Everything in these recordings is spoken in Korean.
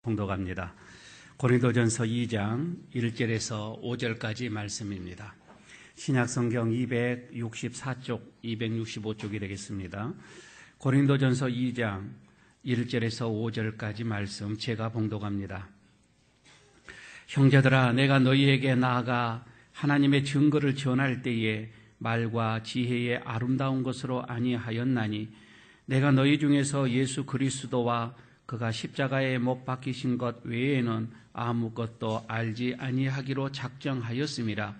봉독합니다. 고린도전서 2장 1절에서 5절까지 말씀입니다. 신약성경 264쪽, 265쪽이 되겠습니다. 고린도전서 2장 1절에서 5절까지 말씀 제가 봉독합니다. 형제들아, 내가 너희에게 나아가 하나님의 증거를 전할 때에 말과 지혜의 아름다운 것으로 아니하였나니 내가 너희 중에서 예수 그리스도와 그가 십자가에 못 박히신 것 외에는 아무것도 알지 아니하기로 작정하였음이라.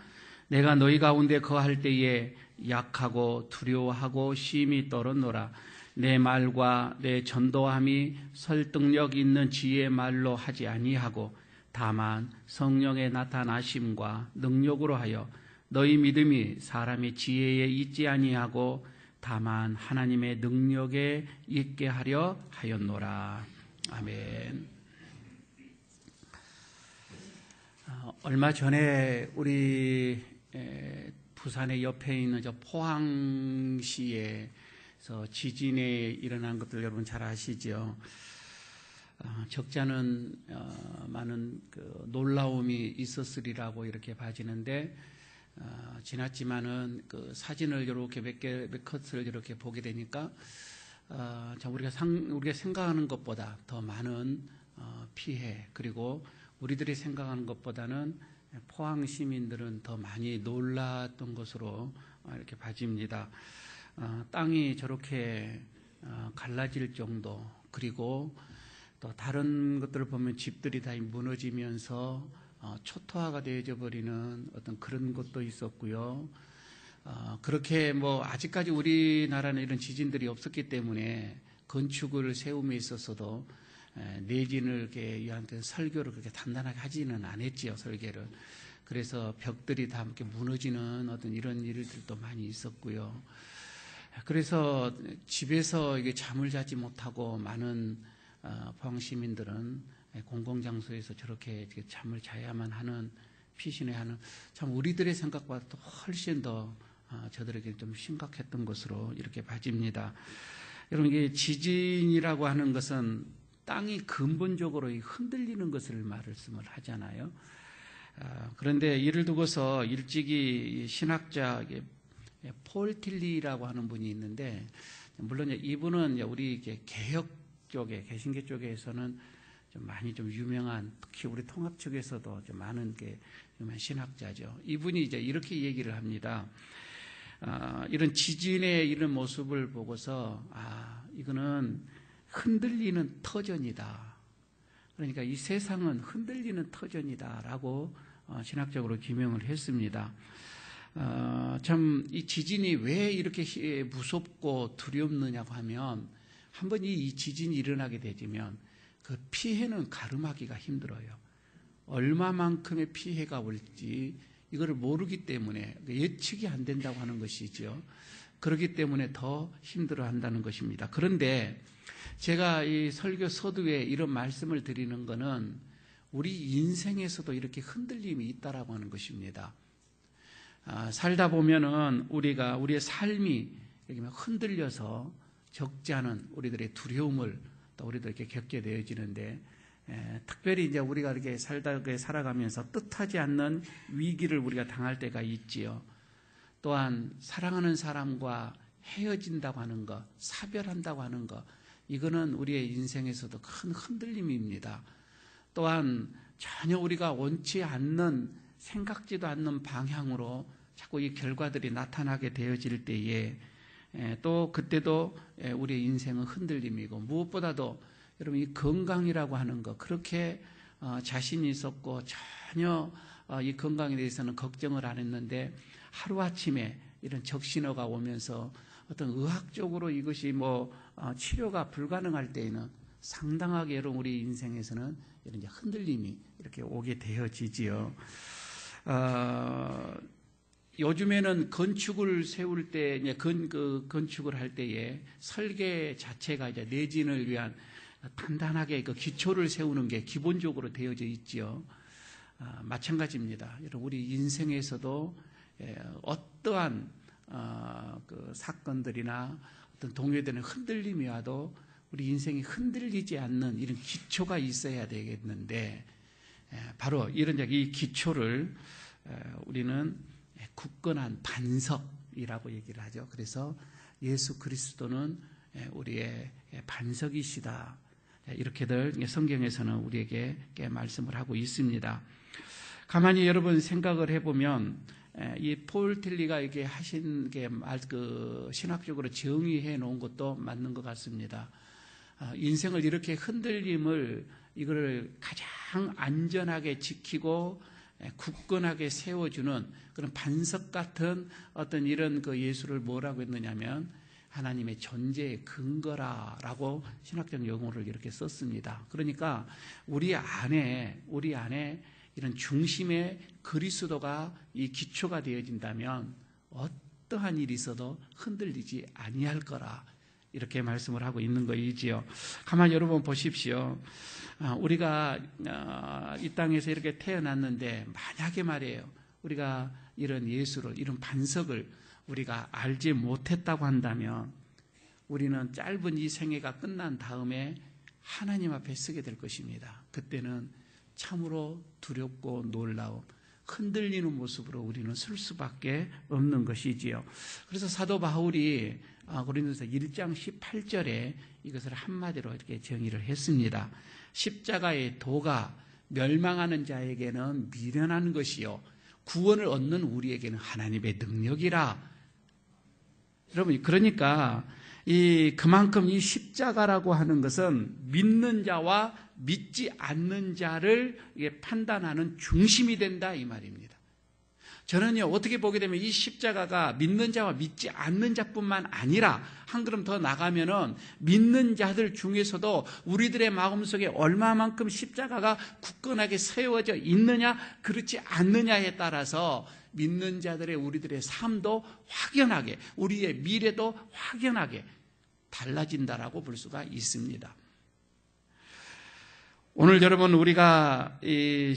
내가 너희 가운데 거할 때에 약하고 두려워하고 심히 떨었노라. 내 말과 내 전도함이 설득력 있는 지혜의 말로 하지 아니하고 다만 성령의 나타나심과 능력으로 하여 너희 믿음이 사람의 지혜에 있지 아니하고 다만 하나님의 능력에 있게 하려 하였노라. 아멘. 얼마 전에 우리 부산의 옆에 있는 저 포항시에서 지진에 일어난 것들 여러분 잘 아시죠? 적잖은 많은 그 놀라움이 있었으리라고 이렇게 봐지는데 지났지만은 그 사진을 이렇게 몇 컷을 이렇게 보게 되니까 참 우리가 생각하는 것보다 더 많은 피해, 그리고 우리들이 생각하는 것보다는 포항 시민들은 더 많이 놀랐던 것으로 이렇게 봐집니다. 땅이 저렇게 갈라질 정도, 그리고 또 다른 것들을 보면 집들이 다 무너지면서 초토화가 되어져 버리는 어떤 그런 것도 있었고요. 그렇게 아직까지 우리나라는 이런 지진들이 없었기 때문에 건축을 세움에 있어서도 내진을 이렇게 이한테 설교를 그렇게 단단하게 하지는 않았지요, 설계를. 그래서 벽들이 다 이렇게 무너지는 어떤 이런 일들도 많이 있었고요. 그래서 집에서 이게 잠을 자지 못하고 많은 포항 시민들은 공공장소에서 저렇게 잠을 자야만 하는, 피신해하는, 참 우리들의 생각보다 또 훨씬 더 저들에게 좀 심각했던 것으로 이렇게 봐집니다. 여러분, 이게 지진이라고 하는 것은 땅이 근본적으로 흔들리는 것을 말씀을 하잖아요. 그런데 이를 두고서 일찍이 신학자 폴 틸리라고 하는 분이 있는데, 물론 이분은 우리 개혁 쪽에, 개신교 쪽에서는 좀 많이 좀 유명한, 특히 우리 통합 측에서도 좀 많은 유명한 신학자죠. 이분이 이제 이렇게 얘기를 합니다. 이런 지진의 이런 모습을 보고서 이거는 흔들리는 터전이다. 그러니까 이 세상은 흔들리는 터전이다라고 신학적으로 기명을 했습니다. 참 이 지진이 왜 이렇게 무섭고 두렵느냐고 하면, 한번 이 지진이 일어나게 되면 그 피해는 가름하기가 힘들어요. 얼마만큼의 피해가 올지 이거를 모르기 때문에 예측이 안 된다고 하는 것이죠. 그렇기 때문에 더 힘들어한다는 것입니다. 그런데 제가 이 설교 서두에 이런 말씀을 드리는 것은 우리 인생에서도 이렇게 흔들림이 있다라고 하는 것입니다. 살다 보면은 우리의 삶이 흔들려서 적지 않은 우리들의 두려움을 또 우리들에게 겪게 되어지는데, 특별히 이제 우리가 이렇게 살아가면서 뜻하지 않는 위기를 우리가 당할 때가 있지요. 또한 사랑하는 사람과 헤어진다고 하는 것, 사별한다고 하는 것, 이거는 우리의 인생에서도 큰 흔들림입니다. 또한 전혀 우리가 원치 않는, 생각지도 않는 방향으로 자꾸 이 결과들이 나타나게 되어질 때에 또 그때도 우리의 인생은 흔들림이고, 무엇보다도 여러분 이 건강이라고 하는 것, 그렇게 자신이 있었고 전혀 이 건강에 대해서는 걱정을 안 했는데 하루아침에 이런 적신호가 오면서 어떤 의학적으로 이것이 치료가 불가능할 때에는 상당하게 여러분 우리 인생에서는 이런 흔들림이 이렇게 오게 되어지지요. 요즘에는 건축을 세울 때, 건축을 할 때에 설계 자체가 이제 내진을 위한 단단하게 그 기초를 세우는 게 기본적으로 되어져 있지요. 마찬가지입니다. 여러분, 우리 인생에서도 어떠한 그 사건들이나 어떤 동요되는 흔들림이 와도 우리 인생이 흔들리지 않는 이런 기초가 있어야 되겠는데, 바로 이런 이 기초를 우리는 굳건한 반석이라고 얘기를 하죠. 그래서 예수 그리스도는 우리의 반석이시다, 이렇게들 성경에서는 우리에게 말씀을 하고 있습니다. 가만히 여러분 생각을 해보면 이 폴 틸리가 이렇게 하신 게 신학적으로 정의해 놓은 것도 맞는 것 같습니다. 인생을 이렇게 흔들림을 이거를 가장 안전하게 지키고 굳건하게 세워주는 그런 반석 같은 어떤 이런 예수를 뭐라고 했느냐면 하나님의 존재의 근거라라고 신학적 용어를 이렇게 썼습니다. 그러니까 우리 안에 이런 중심의 그리스도가 이 기초가 되어진다면 어떠한 일이 있어도 흔들리지 아니할 거라, 이렇게 말씀을 하고 있는 것이지요. 가만히 여러분 보십시오. 우리가 이 땅에서 이렇게 태어났는데 만약에 말이에요, 우리가 이런 예수를, 이런 반석을 우리가 알지 못했다고 한다면 우리는 짧은 이 생애가 끝난 다음에 하나님 앞에 서게 될 것입니다. 그때는 참으로 두렵고 놀라움, 흔들리는 모습으로 우리는 설 수밖에 없는 것이지요. 그래서 사도 바울이 고린도서 1장 18절에 이것을 한마디로 이렇게 정의를 했습니다. 십자가의 도가 멸망하는 자에게는 미련한 것이요 구원을 얻는 우리에게는 하나님의 능력이라. 여러분, 그러니까 그만큼 이 십자가라고 하는 것은 믿는 자와 믿지 않는 자를 판단하는 중심이 된다, 이 말입니다. 저는요, 어떻게 보게 되면 이 십자가가 믿는 자와 믿지 않는 자뿐만 아니라 한 걸음 더 나가면은 믿는 자들 중에서도 우리들의 마음속에 얼마만큼 십자가가 굳건하게 세워져 있느냐 그렇지 않느냐에 따라서 믿는 자들의 우리들의 삶도 확연하게, 우리의 미래도 확연하게 달라진다라고 볼 수가 있습니다. 오늘 여러분, 우리가 이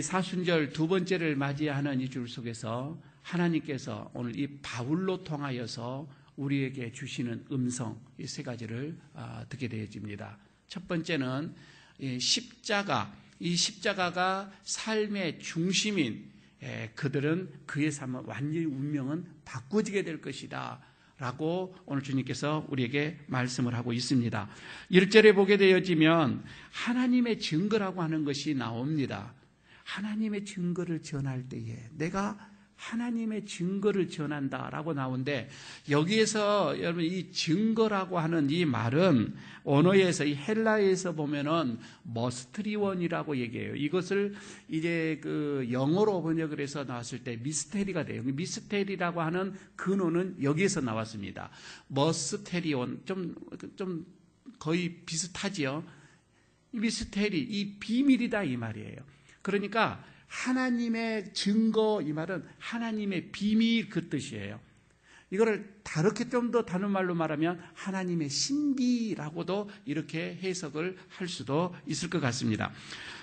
사순절 두 번째를 맞이하는 이 줄 속에서 하나님께서 오늘 이 바울로 통하여서 우리에게 주시는 음성, 이 세 가지를 듣게 되어집니다. 첫 번째는 이 십자가가 삶의 중심인 그들은 그의 삶은 완전히 운명은 바꿔지게 될 것이다 라고 오늘 주님께서 우리에게 말씀을 하고 있습니다. 1절에 보게 되어지면 하나님의 증거라고 하는 것이 나옵니다. 하나님의 증거를 전할 때에 내가 하나님의 증거를 전한다라고 나오는데, 여기에서 여러분 이 증거라고 하는 이 말은 언어에서, 이 헬라에서 보면은 머스트리원이라고 얘기해요. 이것을 이제 영어로 번역을 해서 나왔을 때 미스테리가 돼요. 미스테리라고 하는 근원은 여기에서 나왔습니다. 머스테리온, 좀 거의 비슷하지요. 이 미스테리, 이 비밀이다 이 말이에요. 그러니까 하나님의 증거, 이 말은 하나님의 비밀 그 뜻이에요. 이거를 다르게 좀 더 다른 말로 말하면 하나님의 신비라고도 이렇게 해석을 할 수도 있을 것 같습니다.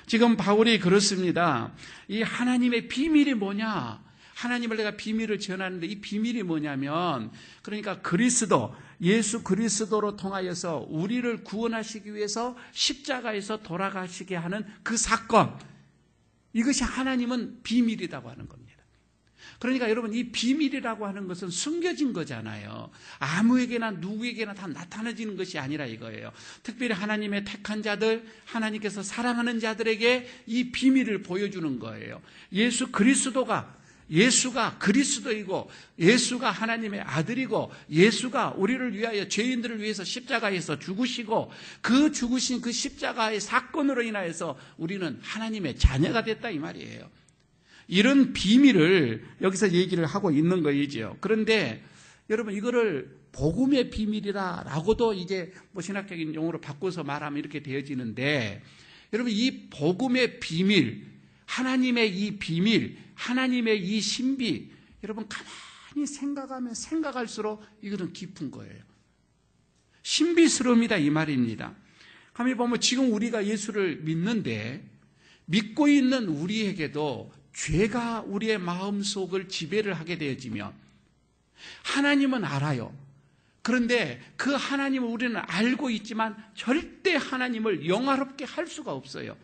지금 바울이 그렇습니다. 이 하나님의 비밀이 뭐냐? 하나님을 내가 비밀을 전하는데 이 비밀이 뭐냐면, 그러니까 예수 그리스도로 통하여서 우리를 구원하시기 위해서 십자가에서 돌아가시게 하는 그 사건, 이것이 하나님은 비밀이라고 하는 겁니다. 그러니까 여러분, 이 비밀이라고 하는 것은 숨겨진 거잖아요. 아무에게나 누구에게나 다 나타나지는 것이 아니라 이거예요. 특별히 하나님의 택한 자들, 하나님께서 사랑하는 자들에게 이 비밀을 보여주는 거예요. 예수가 그리스도이고, 예수가 하나님의 아들이고, 예수가 우리를 위하여, 죄인들을 위해서 십자가에서 죽으시고, 그 죽으신 그 십자가의 사건으로 인하여서 우리는 하나님의 자녀가 됐다 이 말이에요. 이런 비밀을 여기서 얘기를 하고 있는 거이죠. 그런데 여러분, 이거를 복음의 비밀이라고도 이제 신학적인 용어로 바꿔서 말하면 이렇게 되어지는데, 여러분, 이 복음의 비밀, 하나님의 이 비밀, 하나님의 이 신비, 여러분 가만히 생각하면 생각할수록 이거는 깊은 거예요. 신비스러움이다 이 말입니다. 가만히 보면 지금 우리가 예수를 믿는데, 믿고 있는 우리에게도 죄가 우리의 마음속을 지배를 하게 되어지면 하나님은 알아요. 그런데 그 하나님을 우리는 알고 있지만 절대 하나님을 영화롭게 할 수가 없어요.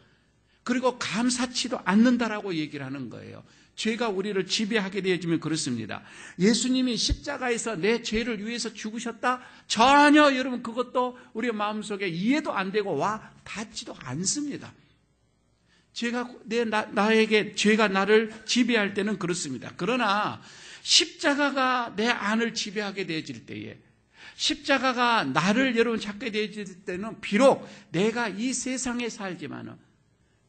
그리고 감사치도 않는다라고 얘기를 하는 거예요. 죄가 우리를 지배하게 되어지면 그렇습니다. 예수님이 십자가에서 내 죄를 위해서 죽으셨다? 전혀 여러분 그것도 우리 마음속에 이해도 안 되고 와 닿지도 않습니다. 나에게 죄가 나를 지배할 때는 그렇습니다. 그러나 십자가가 내 안을 지배하게 되어질 때에, 십자가가 나를 여러분 찾게 되어질 때는 비록 내가 이 세상에 살지만은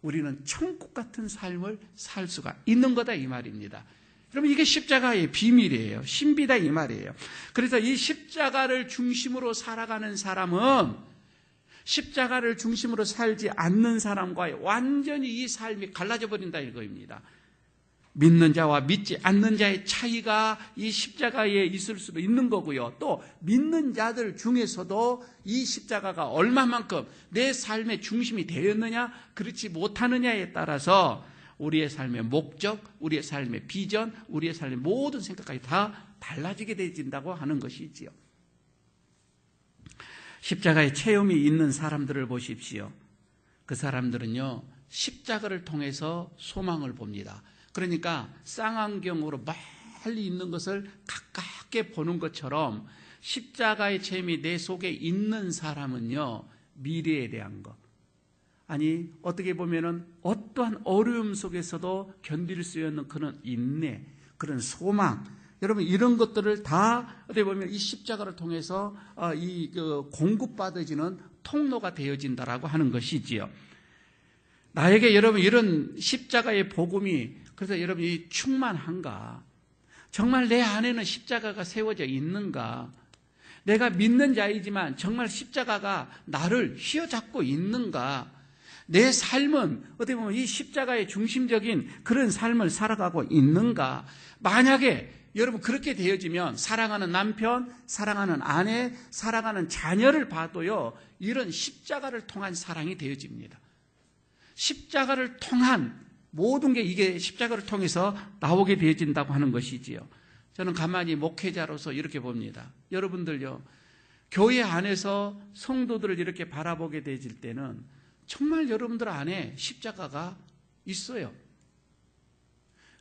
우리는 천국 같은 삶을 살 수가 있는 거다 이 말입니다. 여러분 이게 십자가의 비밀이에요. 신비다 이 말이에요. 그래서 이 십자가를 중심으로 살아가는 사람은 십자가를 중심으로 살지 않는 사람과 완전히 이 삶이 갈라져 버린다 이거입니다. 믿는 자와 믿지 않는 자의 차이가 이 십자가에 있을 수도 있는 거고요. 또 믿는 자들 중에서도 이 십자가가 얼마만큼 내 삶의 중심이 되었느냐 그렇지 못하느냐에 따라서 우리의 삶의 목적, 우리의 삶의 비전, 우리의 삶의 모든 생각까지 다 달라지게 되어진다고 하는 것이지요. 십자가의 체험이 있는 사람들을 보십시오. 그 사람들은요 십자가를 통해서 소망을 봅니다. 그러니까 쌍안경으로 멀리 있는 것을 가깝게 보는 것처럼 십자가의 체험이 내 속에 있는 사람은요 미래에 대한 것, 아니 어떻게 보면은 어떠한 어려움 속에서도 견딜 수 있는 그런 인내, 그런 소망, 여러분 이런 것들을 다 어떻게 보면 이 십자가를 통해서 공급받아지는 통로가 되어진다라고 하는 것이지요. 나에게 여러분 이런 십자가의 복음이 그래서 여러분이 충만한가? 정말 내 안에는 십자가가 세워져 있는가? 내가 믿는 자이지만 정말 십자가가 나를 휘어잡고 있는가? 내 삶은 어떻게 보면 이 십자가의 중심적인 그런 삶을 살아가고 있는가? 만약에 여러분 그렇게 되어지면 사랑하는 남편, 사랑하는 아내, 사랑하는 자녀를 봐도요 이런 십자가를 통한 사랑이 되어집니다. 십자가를 통한 모든 게 이게 십자가를 통해서 나오게 되어진다고 하는 것이지요. 저는 가만히 목회자로서 이렇게 봅니다. 여러분들요, 교회 안에서 성도들을 이렇게 바라보게 되어질 때는 정말 여러분들 안에 십자가가 있어요.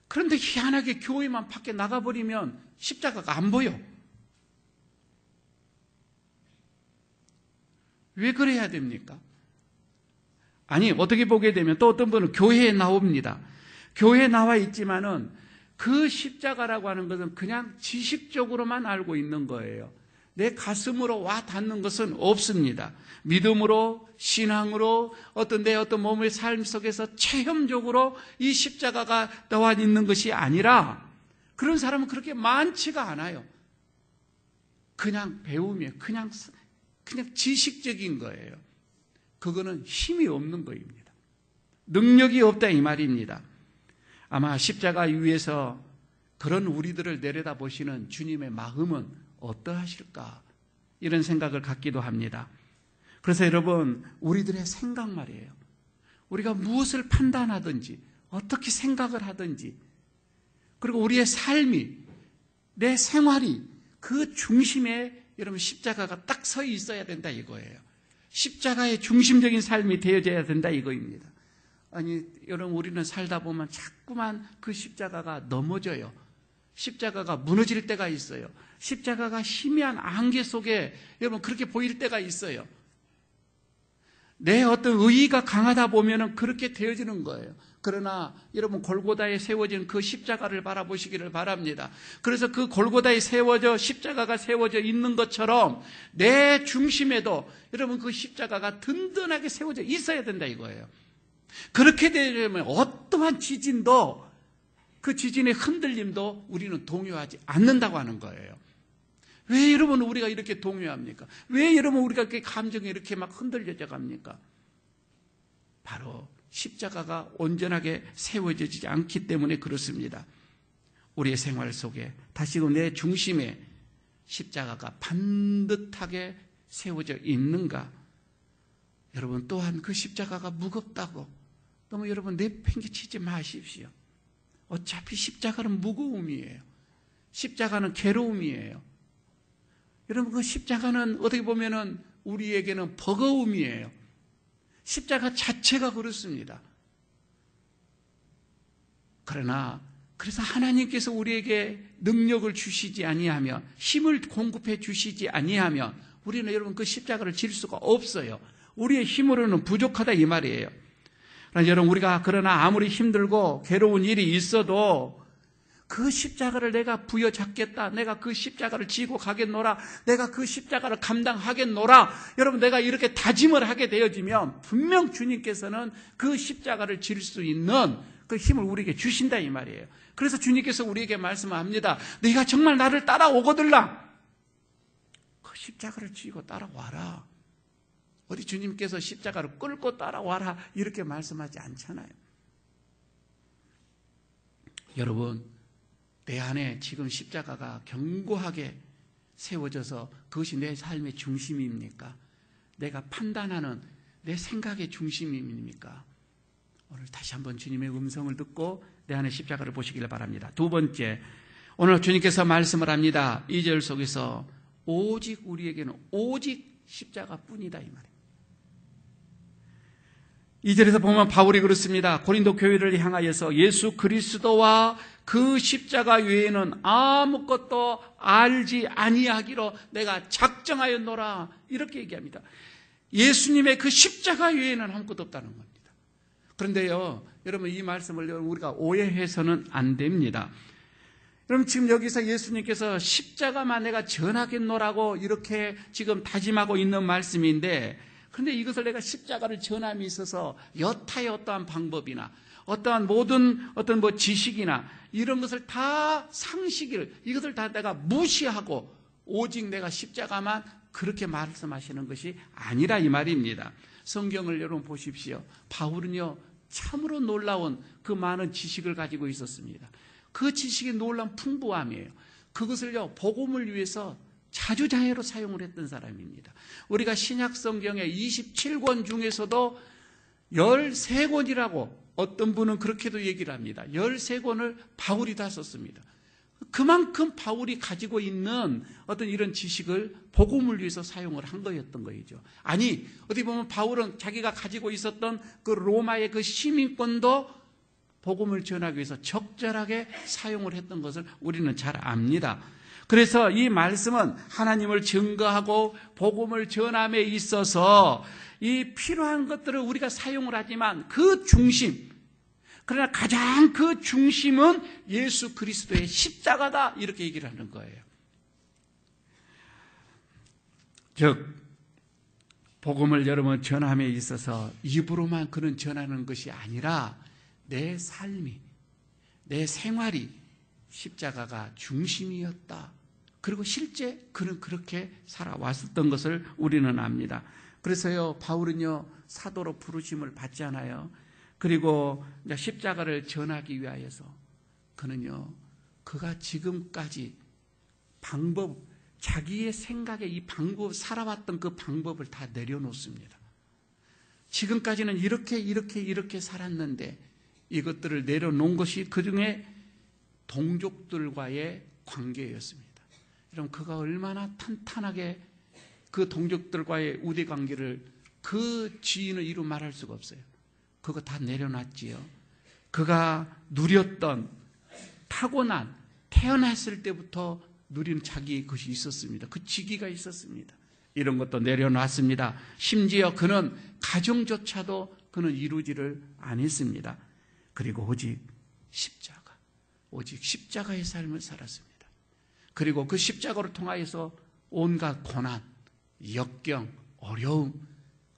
그런데 희한하게 교회만 밖에 나가버리면 십자가가 안 보여. 왜 그래야 됩니까? 아니 어떻게 보게 되면 또 어떤 분은 교회에 나옵니다. 교회에 나와 있지만은 그 십자가라고 하는 것은 그냥 지식적으로만 알고 있는 거예요. 내 가슴으로 와 닿는 것은 없습니다. 믿음으로, 신앙으로, 내 어떤 몸의 삶 속에서 체험적으로 이 십자가가 나와 있는 것이 아니라 그런 사람은 그렇게 많지가 않아요. 그냥 배우며 그냥 지식적인 거예요. 그거는 힘이 없는 거입니다. 능력이 없다 이 말입니다. 아마 십자가 위에서 그런 우리들을 내려다보시는 주님의 마음은 어떠하실까 이런 생각을 갖기도 합니다. 그래서 여러분 우리들의 생각 말이에요. 우리가 무엇을 판단하든지 어떻게 생각을 하든지 그리고 우리의 삶이 내 생활이 그 중심에 여러분 십자가가 딱 서 있어야 된다 이거예요. 십자가의 중심적인 삶이 되어져야 된다 이거입니다. 아니 여러분 우리는 살다 보면 자꾸만 그 십자가가 넘어져요. 십자가가 무너질 때가 있어요. 십자가가 희미한 안개 속에 여러분 그렇게 보일 때가 있어요. 내 어떤 의의가 강하다 보면은 그렇게 되어지는 거예요. 그러나 여러분 골고다에 세워진 그 십자가를 바라보시기를 바랍니다. 그래서 그 골고다에 십자가가 세워져 있는 것처럼 내 중심에도 여러분 그 십자가가 든든하게 세워져 있어야 된다 이거예요. 그렇게 되려면 어떠한 지진도 그 지진의 흔들림도 우리는 동요하지 않는다고 하는 거예요. 왜 여러분 우리가 이렇게 동요합니까? 왜 여러분 우리가 이렇게 감정이 이렇게 막 흔들려져 갑니까? 바로 십자가가 온전하게 세워지지 않기 때문에 그렇습니다. 우리의 생활 속에 다시금 내 중심에 십자가가 반듯하게 세워져 있는가? 여러분 또한 그 십자가가 무겁다고 너무 여러분 내팽개치지 마십시오. 어차피 십자가는 무거움이에요. 십자가는 괴로움이에요. 여러분, 그 십자가는 어떻게 보면은 우리에게는 버거움이에요. 십자가 자체가 그렇습니다. 그러나 그래서 하나님께서 우리에게 능력을 주시지 아니하며 힘을 공급해 주시지 아니하며 우리는 여러분 그 십자가를 질 수가 없어요. 우리의 힘으로는 부족하다 이 말이에요. 그러나 여러분, 우리가 그러나 아무리 힘들고 괴로운 일이 있어도 그 십자가를 내가 부여잡겠다, 내가 그 십자가를 지고 가겠노라, 내가 그 십자가를 감당하겠노라, 여러분, 내가 이렇게 다짐을 하게 되어지면 분명 주님께서는 그 십자가를 질 수 있는 그 힘을 우리에게 주신다 이 말이에요. 그래서 주님께서 우리에게 말씀합니다. 네가 정말 나를 따라오거들라, 그 십자가를 지고 따라와라. 어디 주님께서 십자가를 끌고 따라와라 이렇게 말씀하지 않잖아요. 여러분, 내 안에 지금 십자가가 견고하게 세워져서 그것이 내 삶의 중심입니까? 내가 판단하는 내 생각의 중심입니까? 오늘 다시 한번 주님의 음성을 듣고 내 안에 십자가를 보시길 바랍니다. 두 번째, 오늘 주님께서 말씀을 합니다. 2절 속에서 오직 우리에게는 오직 십자가뿐이다 이 말이에요. 2절에서 보면 바울이 그렇습니다. 고린도 교회를 향하여서 예수 그리스도와 그 십자가 외에는 아무것도 알지 아니하기로 내가 작정하였노라 이렇게 얘기합니다. 예수님의 그 십자가 외에는 아무것도 없다는 겁니다. 그런데요, 여러분, 이 말씀을 우리가 오해해서는 안 됩니다. 여러분, 지금 여기서 예수님께서 십자가만 내가 전하겠노라고 이렇게 지금 다짐하고 있는 말씀인데, 그런데 이것을 내가 십자가를 전함에 있어서 여타의 어떠한 방법이나 어떠한 모든 어떤 지식이나 이런 것을 다 상식을 이것을 다 내가 무시하고 오직 내가 십자가만 그렇게 말씀하시는 것이 아니라 이 말입니다. 성경을 여러분 보십시오. 바울은요, 참으로 놀라운 그 많은 지식을 가지고 있었습니다. 그 지식이 놀라운 풍부함이에요. 그것을요, 복음을 위해서 자주자애로 사용을 했던 사람입니다. 우리가 신약 성경의 27권 중에서도 13권이라고 어떤 분은 그렇게도 얘기를 합니다. 13권을 바울이 다 썼습니다. 그만큼 바울이 가지고 있는 어떤 이런 지식을 복음을 위해서 사용을 한 거였던 거죠. 아니, 어디 보면 바울은 자기가 가지고 있었던 그 로마의 그 시민권도 복음을 전하기 위해서 적절하게 사용을 했던 것을 우리는 잘 압니다. 그래서 이 말씀은 하나님을 증거하고 복음을 전함에 있어서 이 필요한 것들을 우리가 사용을 하지만 그 중심, 그러나 가장 그 중심은 예수 그리스도의 십자가다 이렇게 얘기를 하는 거예요. 즉 복음을 여러분 전함에 있어서 입으로만 그런 전하는 것이 아니라 내 삶이, 내 생활이 십자가가 중심이었다. 그리고 실제 그는 그렇게 살아왔었던 것을 우리는 압니다. 그래서요, 바울은요, 사도로 부르심을 받잖아요. 그리고 십자가를 전하기 위하여서 그는요, 그가 지금까지 자기의 생각에 이 방법, 살아왔던 그 방법을 다 내려놓습니다. 지금까지는 이렇게 살았는데 이것들을 내려놓은 것이 그중에 동족들과의 관계였습니다. 여러분, 그가 얼마나 탄탄하게 그 동족들과의 우대 관계를 그 지인을 이루 말할 수가 없어요. 그거 다 내려놨지요. 그가 누렸던 타고난, 태어났을 때부터 누린 자기 것이 있었습니다. 그 직위가 있었습니다. 이런 것도 내려놨습니다. 심지어 그는 가정조차도 그는 이루지를 않았습니다. 그리고 오직 십자가의 삶을 살았습니다. 그리고 그 십자가를 통하여서 온갖 고난, 역경, 어려움,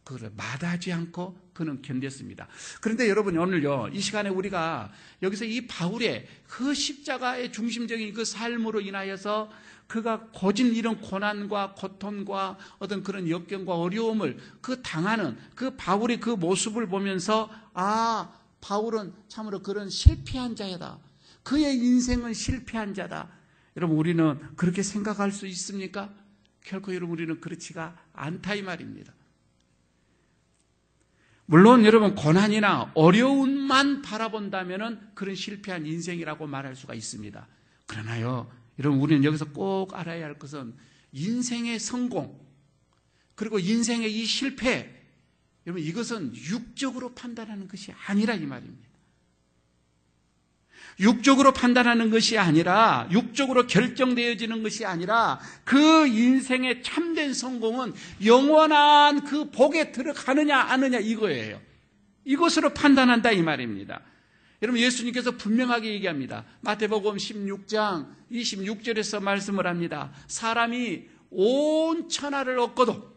그걸 마다하지 않고 그는 견뎠습니다. 그런데 여러분, 오늘요, 이 시간에 우리가 여기서 이 바울의 그 십자가의 중심적인 그 삶으로 인하여서 그가 거진 이런 고난과 고통과 어떤 그런 역경과 어려움을 그 당하는 그 바울의 그 모습을 보면서 바울은 참으로 그런 실패한 자이다. 그의 인생은 실패한 자다. 여러분, 우리는 그렇게 생각할 수 있습니까? 결코 여러분, 우리는 그렇지가 않다 이 말입니다. 물론 여러분, 고난이나 어려움만 바라본다면 그런 실패한 인생이라고 말할 수가 있습니다. 그러나요, 여러분, 우리는 여기서 꼭 알아야 할 것은 인생의 성공, 그리고 인생의 이 실패, 여러분 이것은 육적으로 판단하는 것이 아니라 이 말입니다. 육적으로 판단하는 것이 아니라, 육적으로 결정되어지는 것이 아니라 그 인생의 참된 성공은 영원한 그 복에 들어가느냐 아느냐 이거예요. 이것으로 판단한다 이 말입니다. 여러분 예수님께서 분명하게 얘기합니다. 마태복음 16장 26절에서 말씀을 합니다. 사람이 온 천하를 얻고도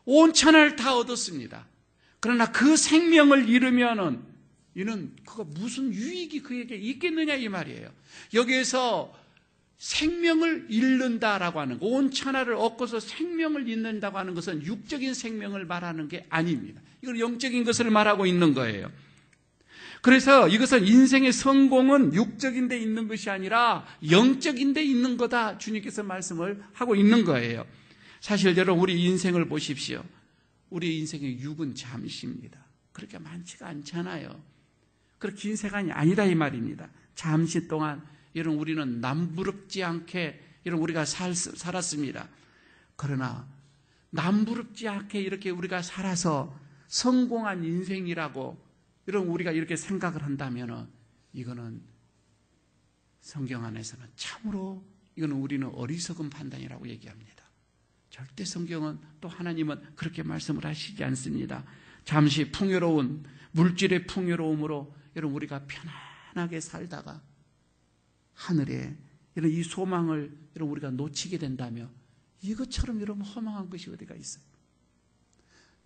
온 천하를 다 얻었습니다. 그러나 그 생명을 잃으면은 이는 그가 무슨 유익이 그에게 있겠느냐 이 말이에요. 여기에서 생명을 잃는다라고 하는 것, 온 천하를 얻고서 생명을 잃는다고 하는 것은 육적인 생명을 말하는 게 아닙니다. 이건 영적인 것을 말하고 있는 거예요. 그래서 이것은 인생의 성공은 육적인 데 있는 것이 아니라 영적인 데 있는 거다, 주님께서 말씀을 하고 있는 거예요. 사실 여러분 우리 인생을 보십시오. 우리 인생의 육은 잠시입니다. 그렇게 많지가 않잖아요. 그렇게 긴 시간이 아니다 이 말입니다. 잠시 동안 여러분 우리는 남부럽지 않게 여러분 우리가 살았습니다. 그러나 남부럽지 않게 이렇게 우리가 살아서 성공한 인생이라고 여러분 우리가 이렇게 생각을 한다면 이거는 성경 안에서는 참으로 이거는 우리는 어리석은 판단이라고 얘기합니다. 절대 성경은 또 하나님은 그렇게 말씀을 하시지 않습니다. 잠시 풍요로운 물질의 풍요로움으로 여러분 우리가 편안하게 살다가 하늘에 이런 이 소망을 여러분 우리가 놓치게 된다면 이것처럼 여러분 허망한 것이 어디가 있어요?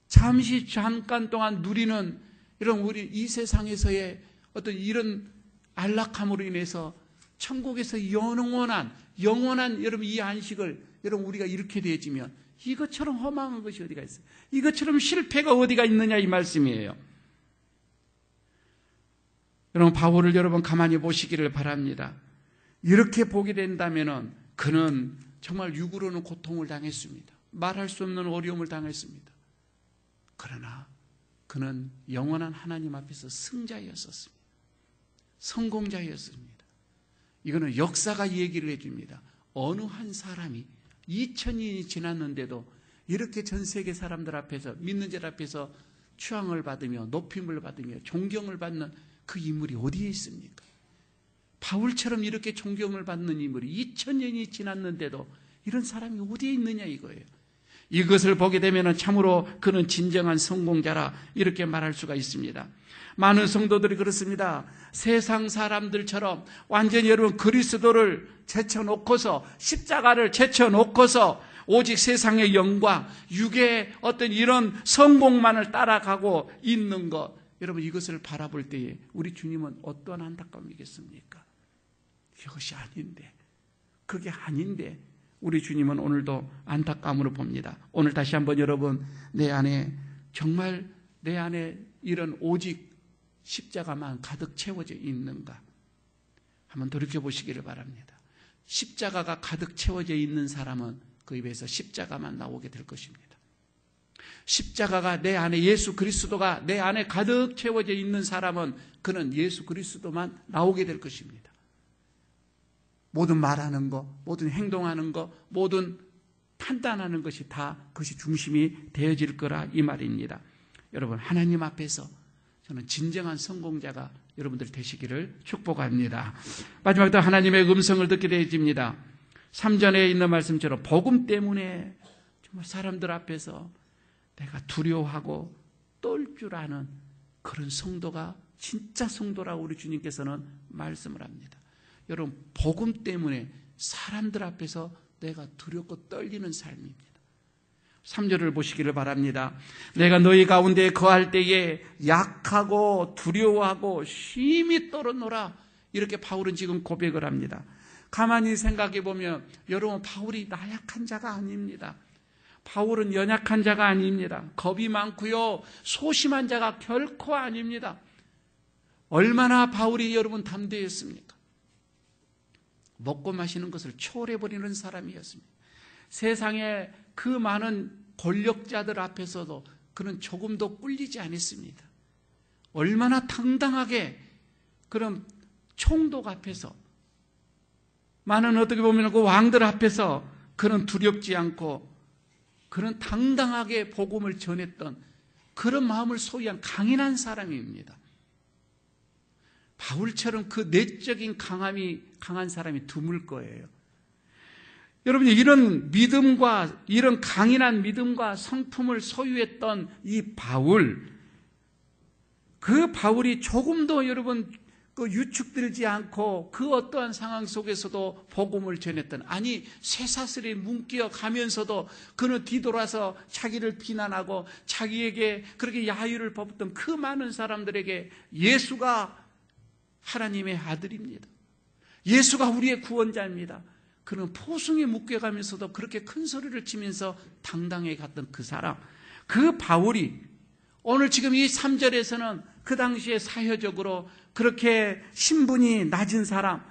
잠시 잠깐 동안 누리는 이런 우리 이 세상에서의 어떤 이런 안락함으로 인해서 천국에서 영원한 여러분 이 안식을 여러분 우리가 이렇게 되어지면 이것처럼 허망한 것이 어디가 있어요? 이것처럼 실패가 어디가 있느냐 이 말씀이에요. 여러분 바울을 여러분 가만히 보시기를 바랍니다. 이렇게 보게 된다면은 그는 정말 육으로는 고통을 당했습니다. 말할 수 없는 어려움을 당했습니다. 그러나 그는 영원한 하나님 앞에서 승자였었습니다. 성공자였습니다. 이거는 역사가 얘기를 해줍니다. 어느 한 사람이 2000년이 지났는데도 이렇게 전 세계 사람들 앞에서 믿는 자 앞에서 추앙을 받으며 높임을 받으며 존경을 받는 그 인물이 어디에 있습니까? 바울처럼 이렇게 존경을 받는 인물이 2000년이 지났는데도 이런 사람이 어디에 있느냐 이거예요. 이것을 보게 되면 참으로 그는 진정한 성공자라 이렇게 말할 수가 있습니다. 많은 성도들이 그렇습니다. 세상 사람들처럼 완전히 여러분 그리스도를 제쳐놓고서 십자가를 제쳐놓고서 오직 세상의 영광, 육의 어떤 이런 성공만을 따라가고 있는 것, 여러분 이것을 바라볼 때에 우리 주님은 어떠한 안타까움이겠습니까? 이것이 아닌데, 그게 아닌데 우리 주님은 오늘도 안타까움으로 봅니다. 오늘 다시 한번 여러분 내 안에 정말 내 안에 이런 오직 십자가만 가득 채워져 있는가 한번 돌이켜보시기를 바랍니다. 십자가가 가득 채워져 있는 사람은 그 입에서 십자가만 나오게 될 것입니다. 십자가가 내 안에 예수 그리스도가 내 안에 가득 채워져 있는 사람은 그는 예수 그리스도만 나오게 될 것입니다. 모든 말하는 것, 모든 행동하는 것, 모든 판단하는 것이 다 그것이 중심이 되어질 거라 이 말입니다. 여러분 하나님 앞에서 저는 진정한 성공자가 여러분들 되시기를 축복합니다. 마지막으로 하나님의 음성을 듣게 되어집니다. 3절에 있는 말씀처럼 복음 때문에 정말 사람들 앞에서 내가 두려워하고 떨 줄 아는 그런 성도가 진짜 성도라고 우리 주님께서는 말씀을 합니다. 여러분 복음 때문에 사람들 앞에서 내가 두렵고 떨리는 삶입니다. 3절을 보시기를 바랍니다. 내가 너희 가운데 거할 때에 약하고 두려워하고 심히 떨었노라. 이렇게 바울은 지금 고백을 합니다. 가만히 생각해 보면 여러분 바울이 나약한 자가 아닙니다. 바울은 연약한 자가 아닙니다. 겁이 많고요 소심한 자가 결코 아닙니다. 얼마나 바울이 여러분 담대했습니까? 먹고 마시는 것을 초월해버리는 사람이었습니다. 세상에 그 많은 권력자들 앞에서도 그는 조금도 꿀리지 않았습니다. 얼마나 당당하게 그런 총독 앞에서 많은 어떻게 보면 그 왕들 앞에서 그는 두렵지 않고 그는 당당하게 복음을 전했던 그런 마음을 소유한 강인한 사람입니다. 바울처럼 그 내적인 강한 사람이 드물 거예요. 여러분, 이런 믿음과 이런 강인한 믿음과 성품을 소유했던 이 바울, 그 바울이 조금도 여러분 그 유축되지 않고 그 어떠한 상황 속에서도 복음을 전했던, 아니 쇠사슬에 묶여 가면서도 그는 뒤돌아서 자기를 비난하고 자기에게 그렇게 야유를 퍼붓던 그 많은 사람들에게 예수가 하나님의 아들입니다. 예수가 우리의 구원자입니다. 그는 포승에 묶여가면서도 그렇게 큰 소리를 치면서 당당하게 갔던 그 사람, 그 바울이 오늘 지금 이 3절에서는 그 당시에 사회적으로 그렇게 신분이 낮은 사람,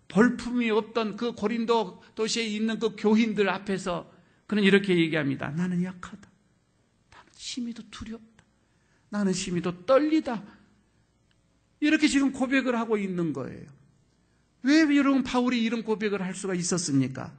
볼품이 없던 그 고린도 도시에 있는 그 교인들 앞에서 그는 이렇게 얘기합니다. 나는 약하다. 나는 심히도 두렵다. 나는 심히도 떨리다. 이렇게 지금 고백을 하고 있는 거예요. 왜 여러분 바울이 이런 고백을 할 수가 있었습니까?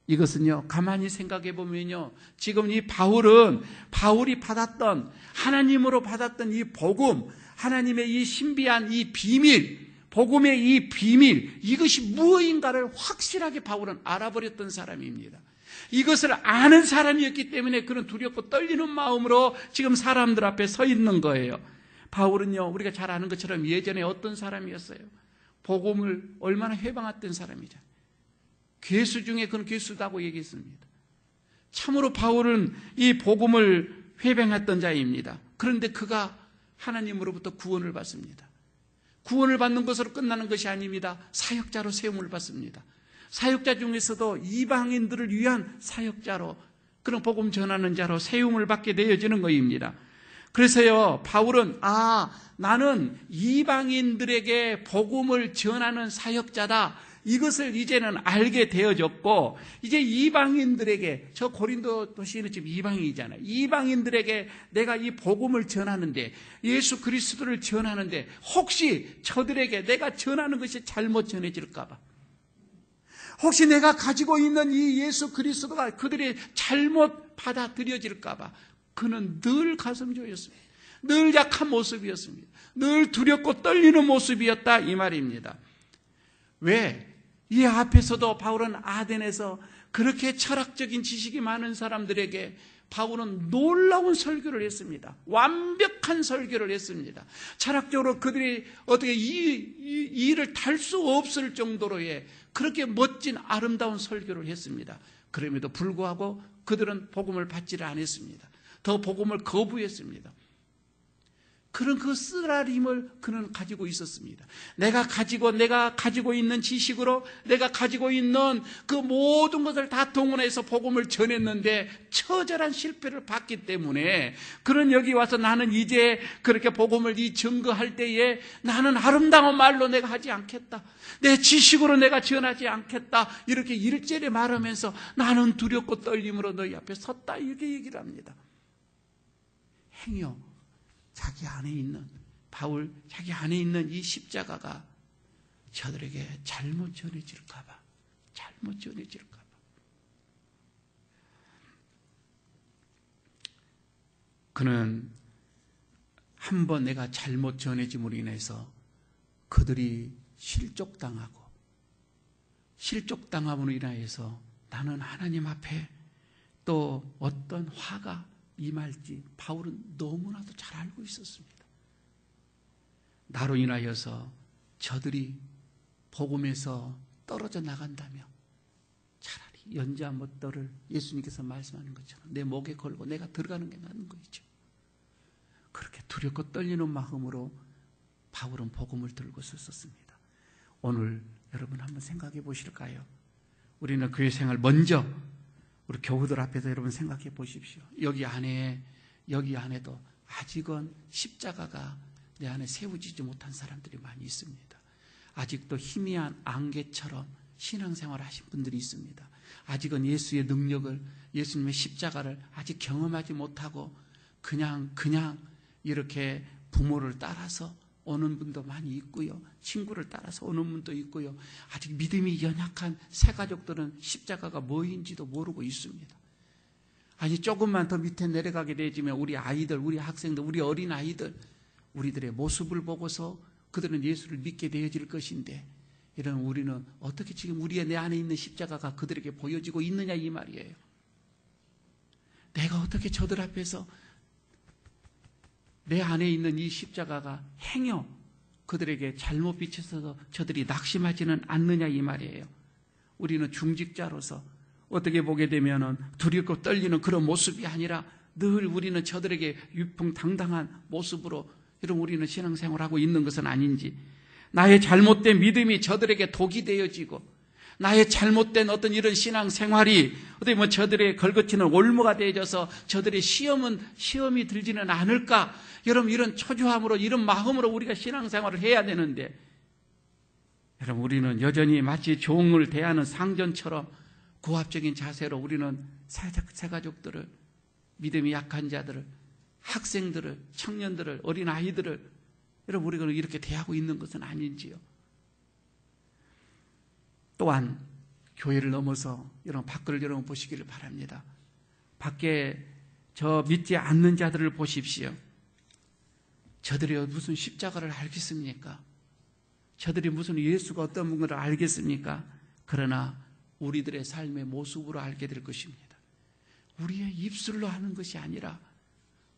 이것은요, 가만히 생각해 보면요, 지금 이 바울이 받았던, 하나님으로 받았던 이 복음, 하나님의 이 신비한 이 비밀, 복음의 이 비밀, 이것이 무엇인가를 확실하게 바울은 알아버렸던 사람입니다. 이것을 아는 사람이었기 때문에 그는 두렵고 떨리는 마음으로 지금 사람들 앞에 서 있는 거예요. 바울은요, 우리가 잘 아는 것처럼 예전에 어떤 사람이었어요? 복음을 얼마나 회방했던 사람이죠. 괴수 중에 그는 괴수다고 얘기했습니다. 참으로 바울은 이 복음을 회방했던 자입니다. 그런데 그가 하나님으로부터 구원을 받습니다. 구원을 받는 것으로 끝나는 것이 아닙니다. 사역자로 세움을 받습니다. 사역자 중에서도 이방인들을 위한 사역자로, 그런 복음 전하는 자로 세움을 받게 되어지는 것입니다. 그래서요, 바울은 나는 이방인들에게 복음을 전하는 사역자다, 이것을 이제는 알게 되어졌고, 이제 이방인들에게, 저 고린도 도시는 지금 이방인이잖아요. 이방인들에게 내가 이 복음을 전하는데, 예수 그리스도를 전하는데 혹시 저들에게 내가 전하는 것이 잘못 전해질까 봐, 혹시 내가 가지고 있는 이 예수 그리스도가 그들이 잘못 받아들여질까 봐 그는 늘 가슴 조였습니다. 늘 약한 모습이었습니다. 늘 두렵고 떨리는 모습이었다, 이 말입니다. 왜? 이 앞에서도 바울은 아덴에서 그렇게 철학적인 지식이 많은 사람들에게 바울은 놀라운 설교를 했습니다. 완벽한 설교를 했습니다. 철학적으로 그들이 어떻게 이 일을 탈 수 없을 정도로의 그렇게 멋진 아름다운 설교를 했습니다. 그럼에도 불구하고 그들은 복음을 받지를 않았습니다. 더 복음을 거부했습니다. 그런 그 쓰라림을 그는 가지고 있었습니다. 내가 가지고 있는 지식으로, 내가 가지고 있는 그 모든 것을 다 동원해서 복음을 전했는데 처절한 실패를 받기 때문에 그는 여기 와서 나는 이제 그렇게 복음을 증거할 때에 나는 아름다운 말로 내가 하지 않겠다, 내 지식으로 내가 전하지 않겠다, 이렇게 일제히 말하면서 나는 두렵고 떨림으로 너희 앞에 섰다, 이렇게 얘기를 합니다. 행여 자기 안에 있는, 바울 자기 안에 있는 이 십자가가 저들에게 잘못 전해질까봐, 그는 한번 내가 잘못 전해짐으로 인해서 그들이 실족당함으로 인하여서 나는 하나님 앞에 또 어떤 화가 임할지 바울은 너무나도 잘 알고 있었습니다. 나로 인하여서 저들이 복음에서 떨어져 나간다면 차라리 연자 못떨을 예수님께서 말씀하는 것처럼 내 목에 걸고 내가 들어가는 게 나은 거죠. 그렇게 두렵고 떨리는 마음으로 바울은 복음을 들고 썼습니다. 오늘 여러분 한번 생각해 보실까요? 우리는 교회 생활 먼저 우리 교우들 앞에서 여러분 생각해 보십시오. 여기 안에도 아직은 십자가가 내 안에 세워지지 못한 사람들이 많이 있습니다. 아직도 희미한 안개처럼 신앙생활을 하신 분들이 있습니다. 아직은 예수의 능력을, 예수님의 십자가를 아직 경험하지 못하고 그냥 이렇게 부모를 따라서 오는 분도 많이 있고요. 친구를 따라서 오는 분도 있고요. 아직 믿음이 연약한 새 가족들은 십자가가 뭐인지도 모르고 있습니다. 아니 조금만 더 밑에 내려가게 되지만 우리 아이들, 우리 학생들, 우리 어린 아이들, 우리들의 모습을 보고서 그들은 예수를 믿게 되어질 것인데, 이런 우리는 어떻게 지금 우리의 내 안에 있는 십자가가 그들에게 보여지고 있느냐 이 말이에요. 내가 어떻게 저들 앞에서 내 안에 있는 이 십자가가 행여 그들에게 잘못 비춰서 저들이 낙심하지는 않느냐 이 말이에요. 우리는 중직자로서 어떻게 보게 되면은 두렵고 떨리는 그런 모습이 아니라 늘 우리는 저들에게 위풍당당한 모습으로 이런 우리는 신앙생활을 하고 있는 것은 아닌지, 나의 잘못된 믿음이 저들에게 독이 되어지고 나의 잘못된 어떤 이런 신앙생활이 어떻게 보면 저들의 걸거치는 올무가 되어져서 저들의 시험이 들지는 않을까. 여러분 이런 초조함으로 이런 마음으로 우리가 신앙생활을 해야 되는데, 여러분 우리는 여전히 마치 종을 대하는 상전처럼 고압적인 자세로 우리는 새가족들을, 믿음이 약한 자들을, 학생들을, 청년들을, 어린아이들을 여러분 우리가 이렇게 대하고 있는 것은 아닌지요. 또한 교회를 넘어서 여러분 밖을 여러분 보시기를 바랍니다. 밖에 저 믿지 않는 자들을 보십시오. 저들이 무슨 십자가를 알겠습니까? 저들이 무슨 예수가 어떤 분을 알겠습니까? 그러나 우리들의 삶의 모습으로 알게 될 것입니다. 우리의 입술로 하는 것이 아니라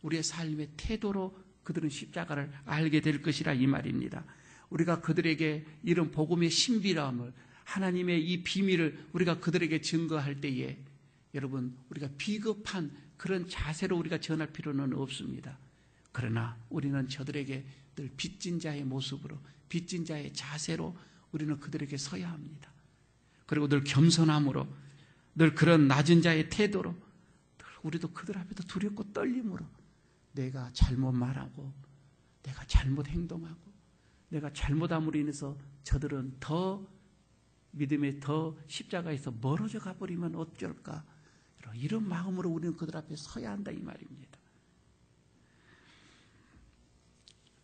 우리의 삶의 태도로 그들은 십자가를 알게 될 것이라 이 말입니다. 우리가 그들에게 이런 복음의 신비함을, 하나님의 이 비밀을 우리가 그들에게 증거할 때에 여러분 우리가 비겁한 그런 자세로 우리가 전할 필요는 없습니다. 그러나 우리는 저들에게 늘 빚진 자의 모습으로, 빚진 자의 자세로 우리는 그들에게 서야 합니다. 그리고 늘 겸손함으로, 늘 그런 낮은 자의 태도로, 늘 우리도 그들 앞에서 두렵고 떨림으로 내가 잘못 말하고 내가 잘못 행동하고 내가 잘못함으로 인해서 저들은 더 믿음에 더 십자가에서 멀어져 가버리면 어쩔까, 이런 마음으로 우리는 그들 앞에 서야 한다 이 말입니다.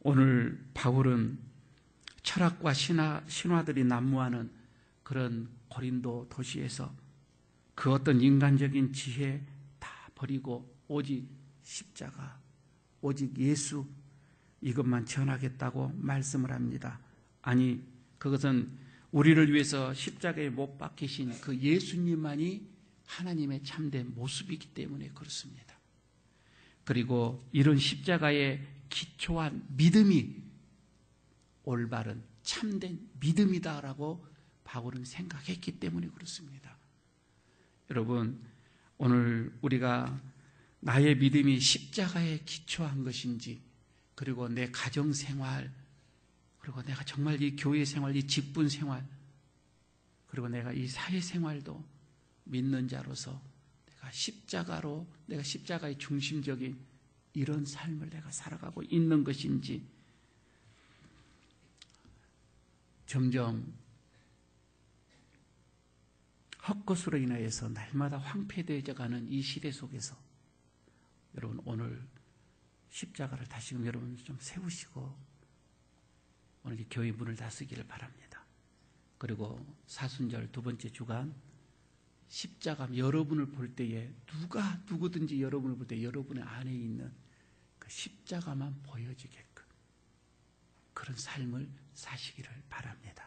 오늘 바울은 철학과 신화들이 난무하는 그런 고린도 도시에서 그 어떤 인간적인 지혜 다 버리고 오직 십자가, 오직 예수, 이것만 전하겠다고 말씀을 합니다. 아니, 그것은 우리를 위해서 십자가에 못 박히신 그 예수님만이 하나님의 참된 모습이기 때문에 그렇습니다. 그리고 이런 십자가에 기초한 믿음이 올바른 참된 믿음이다라고 바울은 생각했기 때문에 그렇습니다. 여러분, 오늘 우리가 나의 믿음이 십자가에 기초한 것인지, 그리고 내 가정생활, 그리고 내가 정말 이 교회생활, 이 직분생활, 그리고 내가 이 사회생활도 믿는 자로서 내가 십자가의 중심적인 이런 삶을 내가 살아가고 있는 것인지, 점점 헛것으로 인하여서 날마다 황폐되어져 가는 이 시대 속에서 여러분 오늘 십자가를 다시금 여러분 좀 세우시고 오늘 이 교회 문을 닫으기를 바랍니다. 그리고 사순절 두 번째 주간 십자가 여러분을 볼 때에 누구든지 여러분을 볼 때 여러분의 안에 있는 그 십자가만 보여지게끔 그런 삶을 사시기를 바랍니다.